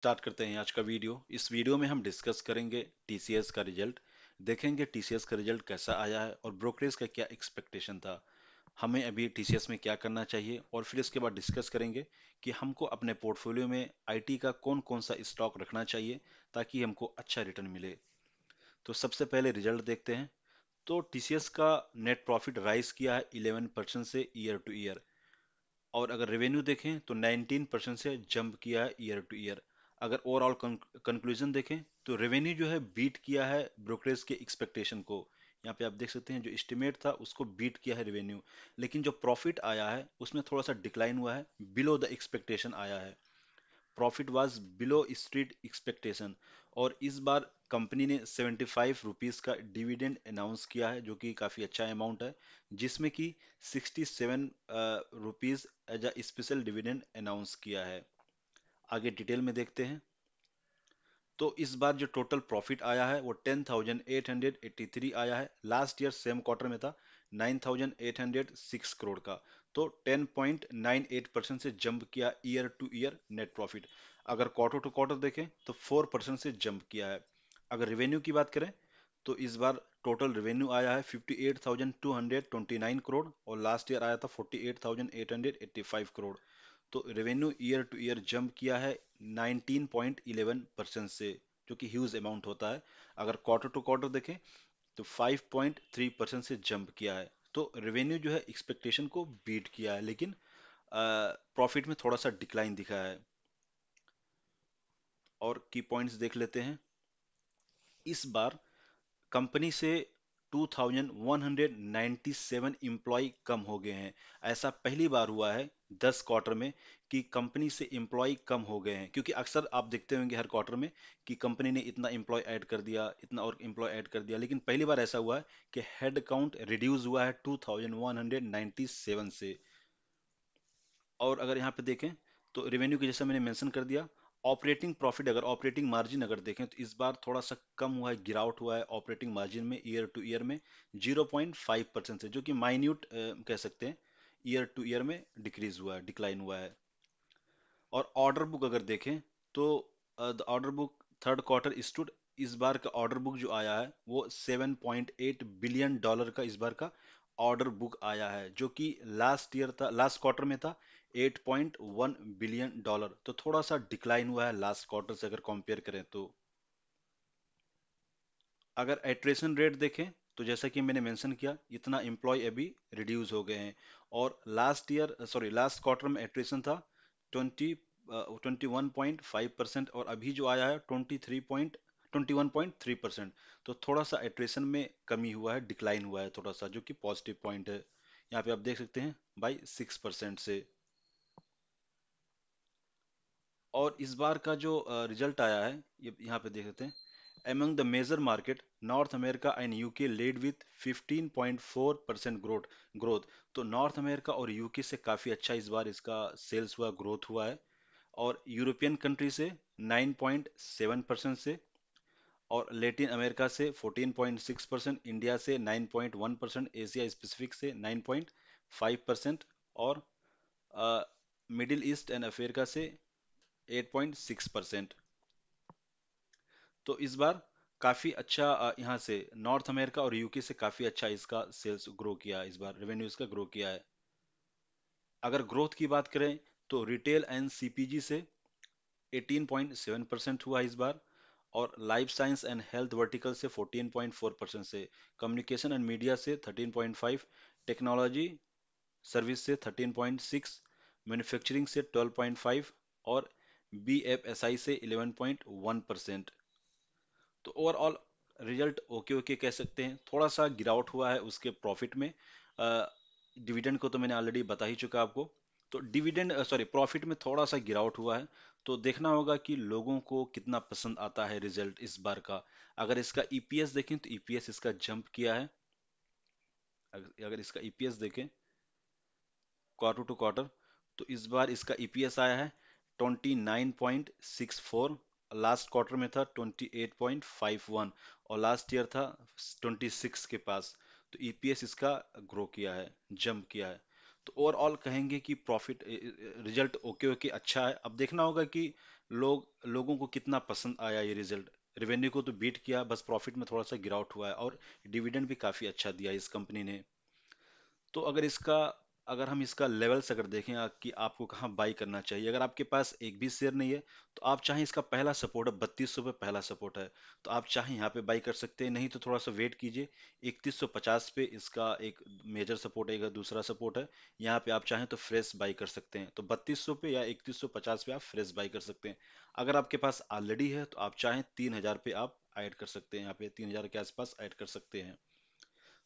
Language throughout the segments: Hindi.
स्टार्ट करते हैं आज का वीडियो। इस वीडियो में हम डिस्कस करेंगे टीसीएस का रिजल्ट। देखेंगे टीसीएस का रिजल्ट कैसा आया है और ब्रोकरेज का क्या एक्सपेक्टेशन था, हमें अभी टीसीएस में क्या करना चाहिए, और फिर इसके बाद डिस्कस करेंगे कि हमको अपने पोर्टफोलियो में आईटी का कौन कौन सा स्टॉक रखना चाहिए ताकि हमको अच्छा रिटर्न मिले। तो सबसे पहले रिजल्ट देखते हैं। तो टीसीएस का नेट प्रॉफिट राइज किया है 11% से ईयर टू ईयर। और अगर रेवेन्यू देखें तो 19% से जंप किया है ईयर टू ईयर। अगर ओवरऑल कंक्लूजन देखें तो रेवेन्यू जो है बीट किया है ब्रोकरेज के एक्सपेक्टेशन को। यहाँ पे आप देख सकते हैं जो एस्टिमेट था उसको बीट किया है रेवेन्यू, लेकिन जो प्रॉफिट आया है उसमें थोड़ा सा डिक्लाइन हुआ है, बिलो द एक्सपेक्टेशन आया है। Profit was below street expectation. और इस बार कंपनी ने 75 रुपीज का डिविडेंड अनाउंस किया है जो कि काफी अच्छा अमाउंट है, जिसमें कि 67 rupees as a special dividend announce किया है। आगे डिटेल में देखते हैं। तो इस बार जो टोटल प्रॉफिट आया है वो 10,883 आया है। लास्ट ईयर सेम क्वार्टर में था 9,806 करोड़ का। तो 10.98% से जंप किया year two year net profit. अगर क्वार्टर टू क्वार्टर देखें तो 4% से जंप किया है। अगर रेवेन्यू की बात करें तो इस बार टोटल रेवेन्यू आया है 58,229 करोड़ और लास्ट ईयर आया था 48,885 करोड़। तो revenue year two year jump किया है 19.11% से, जो कि ह्यूज अमाउंट होता है। अगर क्वार्टर टू क्वार्टर देखें तो 5.3% से जंप किया है। तो रेवेन्यू जो है एक्सपेक्टेशन को बीट किया है, लेकिन प्रॉफिट में थोड़ा सा डिक्लाइन दिखा है। और की पॉइंट्स देख लेते हैं। इस बार कंपनी से 2197 एम्प्लॉय कम हो गए हैं। ऐसा पहली बार हुआ है 10 क्वार्टर में कि कंपनी से एम्प्लॉय कम हो गए हैं, क्योंकि अक्सर आप देखते होंगे हर क्वार्टर में कि कंपनी ने इतना एम्प्लॉय ऐड कर दिया, इतना और एम्प्लॉय ऐड कर दिया, लेकिन पहली बार ऐसा हुआ है कि हेड काउंट रिड्यूस हुआ है 2197 से। और अगर यहाँ पे देखें तो रेवेन्यू की जैसा मैंने मेंशन कर दिया। ऑपरेटिंग प्रॉफिट अगर ऑपरेटिंग मार्जिन अगर देखें तो इस बार थोड़ा सा कम हुआ है, गिरावट हुआ है ऑपरेटिंग मार्जिन में ईयर टू ईयर में 0.5% से, जो कि माइन्यूट कह सकते हैं। ईयर टू ईयर में डिक्रीज हुआ है, डिक्लाइन हुआ है। और ऑर्डर बुक अगर देखें तो the order book third quarter stood, इस बार का ऑर्डर बुक जो आया है वो $7.8 बिलियन का इस बार का ऑर्डर बुक आया है, जो कि लास्ट ईयर था, लास्ट क्वार्टर में था $8.1 बिलियन। तो थोड़ा सा डिक्लाइन हुआ है लास्ट क्वार्टर से अगर कंपेयर करें तो। अगर एट्रेशन रेट देखें तो जैसा कि मैंने मेंशन किया इतना एम्प्लॉय अभी रिड्यूस हो गए हैं। और लास्ट क्वार्टर में एट्रेशन था 21.5% और अभी जो आया है 21.3%। तो थोड़ा सा एट्रेशन में कमी हुआ है, डिक्लाइन हुआ है थोड़ा सा, जो कि पॉजिटिव पॉइंट है। यहाँ पे आप देख सकते हैं बाई 6% से। और इस बार का जो रिजल्ट आया है ये यहाँ पे देख सकते हैं। Among the major market, North America and UK led with 15.4% growth। तो नॉर्थ अमेरिका और यूके से काफी अच्छा इस बार इसका सेल्स हुआ, ग्रोथ हुआ है। और यूरोपियन कंट्री से 9.7% से, और लेटिन अमेरिका से 14.6%, इंडिया से 9.1%, एशिया स्पेसिफिक से 9.5%, और मिडिल ईस्ट एंड अफ्रीका से 8.6%। तो इस बार काफी अच्छा यहाँ से नॉर्थ अमेरिका और यूके से काफी अच्छा इसका सेल्स ग्रो किया है, इस बार रेवेन्यू इसका ग्रो किया है। अगर ग्रोथ की बात करें तो रिटेल एंड सीपीजी से 18.7% हुआ इस बार, और life science and health vertical से 14.4% से, कम्युनिकेशन एंड मीडिया से 13.5, टेक्नोलॉजी सर्विस से 13.6, मैन्युफैक्चरिंग से 12.5, और बीएफएसआई से 11.1%। तो ओवरऑल रिजल्ट ओके ओके कह सकते हैं। थोड़ा सा गिरावट हुआ है उसके प्रॉफिट में। डिविडेंड को तो मैंने ऑलरेडी बता ही चुका आपको। तो डिविडेंड प्रॉफिट में थोड़ा सा गिरावट हुआ है। तो देखना होगा कि लोगों को कितना पसंद आता है रिजल्ट इस बार का। अगर इसका ईपीएस देखें तो ईपीएस इसका जंप किया है। अगर इसका ईपीएस देखें क्वार्टर टू क्वार्टर, तो इस बार इसका ईपीएस आया है 29.64। लास्ट क्वार्टर में था 28.51 और लास्ट ईयर था 26 के पास। तो ईपीएस इसका ग्रो किया है, जंप किया है। तो ओवरऑल कहेंगे कि प्रॉफिट रिजल्ट ओके ओके अच्छा है। अब देखना होगा कि लोगों को कितना पसंद आया ये रिजल्ट। रेवेन्यू को तो बीट किया, बस प्रॉफिट में थोड़ा सा गिरावट हुआ है, और डिविडेंड भी काफी अच्छा दिया इस कंपनी ने। तो अगर हम इसका लेवल्स अगर देखें कि आपको कहाँ बाई करना चाहिए, अगर आपके पास एक भी शेयर नहीं है तो आप चाहें, इसका पहला सपोर्ट है 3200 पे, पहला सपोर्ट है, तो आप चाहें यहाँ पे बाई कर सकते हैं, नहीं तो थोड़ा सा वेट कीजिए। 3150 पे इसका एक मेजर सपोर्ट है, दूसरा सपोर्ट है, यहाँ पे आप चाहें तो फ्रेश बाई कर सकते हैं। तो 3200 पे या 3150 पे आप फ्रेश बाई कर सकते हैं। अगर आपके पास ऑलरेडी है तो आप चाहें 3000 पे आप ऐड कर सकते हैं, यहाँ पे 3000 के आसपास ऐड कर सकते हैं।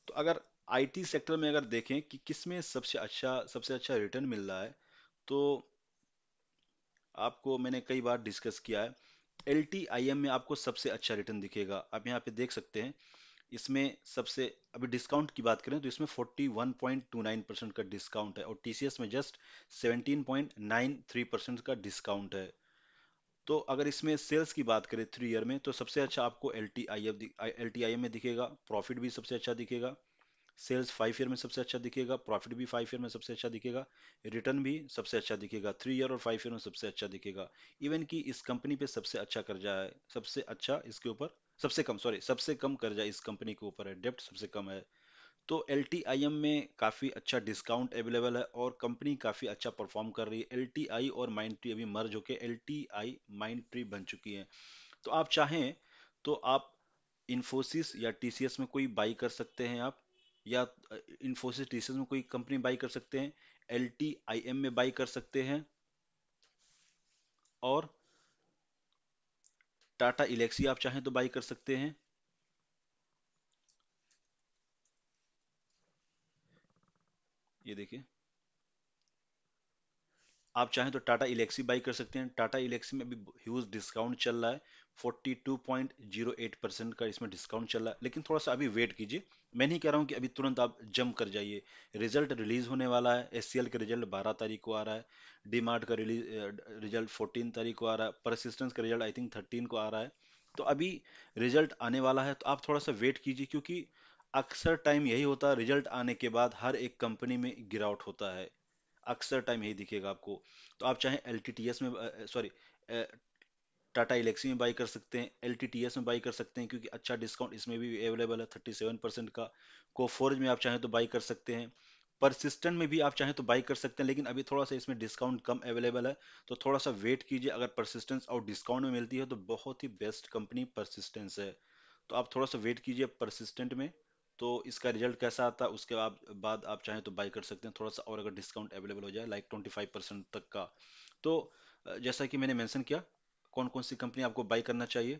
तो अगर आईटी सेक्टर में अगर देखें कि किसमें सबसे अच्छा रिटर्न मिल रहा है, तो आपको मैंने कई बार डिस्कस किया है, एल टी आई एम में आपको सबसे अच्छा रिटर्न दिखेगा। आप यहाँ पे देख सकते हैं, इसमें सबसे, अभी डिस्काउंट की बात करें तो इसमें 41.29% का डिस्काउंट है, और टीसीएस में जस्ट 17.93% का डिस्काउंट है। तो अगर इसमें सेल्स की बात करें 3 ईयर में, तो सबसे अच्छा आपको एल टी आई एम में दिखेगा, प्रॉफिट भी सबसे अच्छा दिखेगा, सेल्स 5 ईयर में सबसे अच्छा दिखेगा, प्रॉफिट भी 5 ईयर में सबसे अच्छा दिखेगा, रिटर्न भी सबसे अच्छा दिखेगा, 3 ईयर और 5 ईयर में सबसे अच्छा दिखेगा। इवन कि इस कंपनी पे सबसे अच्छा कर्जा है, सबसे अच्छा इसके ऊपर, सबसे कम, सॉरी, सबसे कम कर्जा इस कंपनी के ऊपर है, डेब्ट सबसे कम है। तो एल टी आई एम में काफ़ी अच्छा डिस्काउंट अवेलेबल है, और कंपनी काफ़ी अच्छा परफॉर्म कर रही है। एल टी आई और माइंड ट्री अभी मर्ज होकर L T I mind tree बन चुकी है। तो आप चाहें तो आप इन्फोसिस या टीसीएस में कोई बाई कर सकते हैं आप, या इन्फोसिस टीसीएस में कोई कंपनी बाई कर सकते हैं, एल टी आई एम में बाई कर सकते हैं, और टाटा इलेक्सी आप चाहें तो बाई कर सकते हैं। ये देखिए, आप चाहें तो टाटा इलेक्सी बाई कर सकते हैं। टाटा इलेक्सी में भी ह्यूज डिस्काउंट चल रहा है, 42.08% का इसमें डिस्काउंट चल रहा है, लेकिन थोड़ा सा अभी वेट कीजिए। मैं नहीं कह रहा हूँ कि अभी तुरंत आप जंप कर जाइए। रिजल्ट रिलीज होने वाला है, एचसीएल का रिजल्ट 12 तारीख को आ रहा है, डीमार्ट का रिजल्ट 14 तारीख को आ रहा है, परसिस्टेंस का रिजल्ट आई थिंक 13 को आ रहा है। तो अभी रिजल्ट आने वाला है, तो आप थोड़ा सा वेट कीजिए, क्योंकि अक्सर टाइम यही होता है, रिजल्ट आने के बाद हर एक कंपनी में गिरावट होता है, अक्सर टाइम यही दिखेगा आपको। तो आप चाहें एल टी टी एस में, सॉरी, टाटा इलेक्सी में बाई कर सकते हैं, एल टी टी एस में बाई कर सकते हैं, क्योंकि अच्छा डिस्काउंट इसमें भी अवेलेबल है 37% का। कोफोर्ज में आप चाहें तो बाई कर सकते हैं, परसिस्टेंट में भी आप चाहें तो बाई कर सकते हैं, लेकिन अभी थोड़ा सा इसमें डिस्काउंट कम अवेलेबल है, तो थोड़ा सा वेट कीजिए। अगर परसिस्टेंस और डिस्काउंट में मिलती है तो बहुत ही बेस्ट कंपनी परसिस्टेंस है, तो आप थोड़ा सा वेट कीजिए परसिस्टेंट में। तो इसका रिजल्ट कैसा आता है उसके बाद आप चाहें तो बाई कर सकते हैं, थोड़ा सा और अगर डिस्काउंट अवेलेबल हो जाए लाइक 25% तक का। तो जैसा कि मैंने मेंशन किया, कौन कौन सी कंपनी आपको बाई करना चाहिए,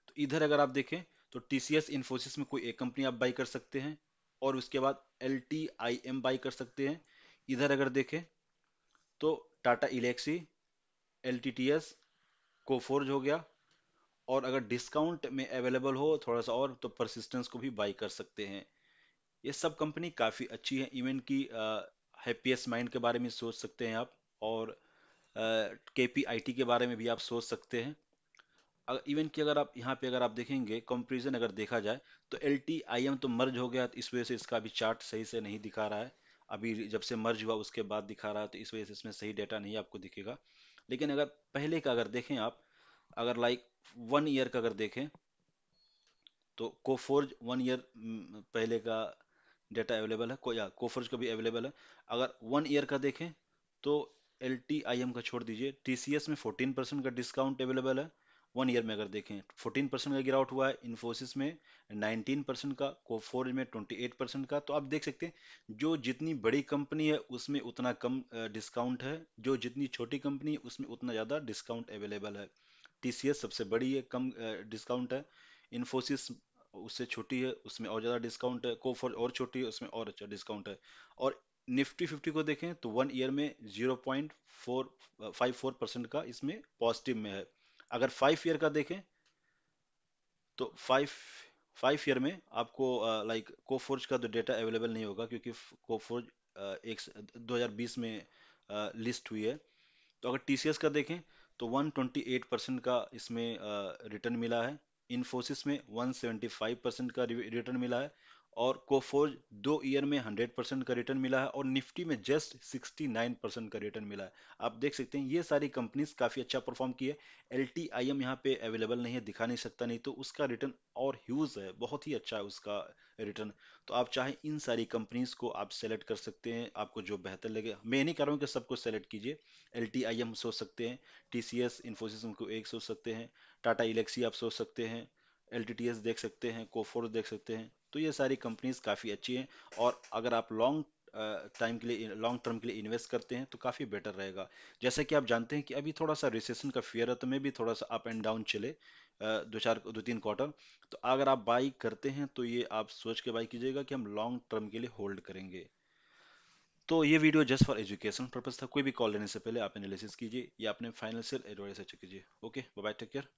तो इधर अगर आप देखें तो टीसीएस इन्फोसिस में कोई एक कंपनी आप बाई कर सकते हैं, और उसके बाद L T I am by कर सकते हैं। इधर अगर देखें तो Tata Elxsi, L T T S, Coforge हो गया, और अगर डिस्काउंट में अवेलेबल हो थोड़ा सा और, तो परसिस्टेंस को भी बाई कर सकते हैं। ये सब कंपनी काफ़ी अच्छी है। इवन की हैप्पीएस्ट माइंड के बारे में सोच सकते हैं आप, और केपीआईटी के बारे में भी आप सोच सकते हैं। इवन कि अगर आप यहाँ पे अगर आप देखेंगे कंपैरिजन अगर देखा जाए, तो एल टी आई एम तो मर्ज हो गया, तो इस वजह से इसका अभी चार्ट सही से नहीं दिखा रहा है। अभी जब से मर्ज हुआ उसके बाद दिखा रहा है, तो इस वजह से इसमें सही डेटा नहीं आपको दिखेगा। लेकिन अगर पहले का अगर देखें आप, अगर लाइक 1 ईयर का अगर देखें, तो कोफोर्ज 1 ईयर पहले का डेटा अवेलेबल है, या कोफोर्ज का भी अवेलेबल है। अगर 1 ईयर का देखें तो एल टी आई एम का छोड़ दीजिए, टीसीएस में 14% का डिस्काउंट अवेलेबल है। 1 ईयर में अगर देखें 14% का गिरावट हुआ है, इन्फोसिस में 19% का, कोफोर्ज में 28% का। तो आप देख सकते हैं, जो जितनी बड़ी कंपनी है उसमें उतना कम डिस्काउंट है, जो जितनी छोटी कंपनी है उसमें उतना ज़्यादा डिस्काउंट अवेलेबल है। टीसीएस सबसे बड़ी है, कम डिस्काउंट है, इन्फोसिस उससे छोटी है, उसमें और ज़्यादा डिस्काउंट है, कोफोर्ज और छोटी है, उसमें और अच्छा डिस्काउंट है। और निफ्टी 50 को देखें तो 1 ईयर में 0.54 का इसमें पॉजिटिव में है। अगर 5 ईयर का देखें तो 5 ईयर में आपको लाइक कोफोर्ज का तो डेटा अवेलेबल नहीं होगा, क्योंकि कोफोर्ज 2020 में लिस्ट हुई है। तो अगर टीसीएस का देखें तो 128% का इसमें रिटर्न मिला है, इन्फोसिस में 175% का रिटर्न मिला है, और कोफोर्ज 2 ईयर में 100% का रिटर्न मिला है, और निफ्टी में जस्ट 69% का रिटर्न मिला है। आप देख सकते हैं ये सारी कंपनीज काफी अच्छा परफॉर्म की है। एल टी आई एम यहाँ पे अवेलेबल नहीं है, दिखा नहीं सकता, नहीं तो उसका रिटर्न और ह्यूज है, बहुत ही अच्छा है उसका रिटर्न। तो आप चाहे इन सारी कंपनीज को आप सेलेक्ट कर सकते हैं, आपको जो बेहतर लगे। मैं ये नहीं कर रहा हूँ कि सबको सेलेक्ट कीजिए। एल टी आई एम सोच सकते हैं, टीसीएस इन्फोसिस उनको एक सोच सकते हैं, टाटा इलेक्सी आप सोच सकते हैं, एलटीटीएस देख सकते हैं, कोफोर्स देख सकते हैं। तो ये सारी कंपनीज काफ़ी अच्छी हैं, और अगर आप लॉन्ग टर्म के लिए इन्वेस्ट करते हैं तो काफ़ी बेटर रहेगा। जैसा कि आप जानते हैं कि अभी थोड़ा सा रिसेशन का फियर है, तो मैं भी थोड़ा सा अप एंड डाउन चले दो तीन क्वार्टर। तो अगर आप बाई करते हैं तो ये आप सोच के बाई कीजिएगा कि हम लॉन्ग टर्म के लिए होल्ड करेंगे। तो ये video just for education purpose था। कोई भी कॉल लेने से पहले आप एनालिसिस कीजिए या अपने फाइनेंशियल एडवाइजर से चेक कीजिए। Okay, bye bye, take care.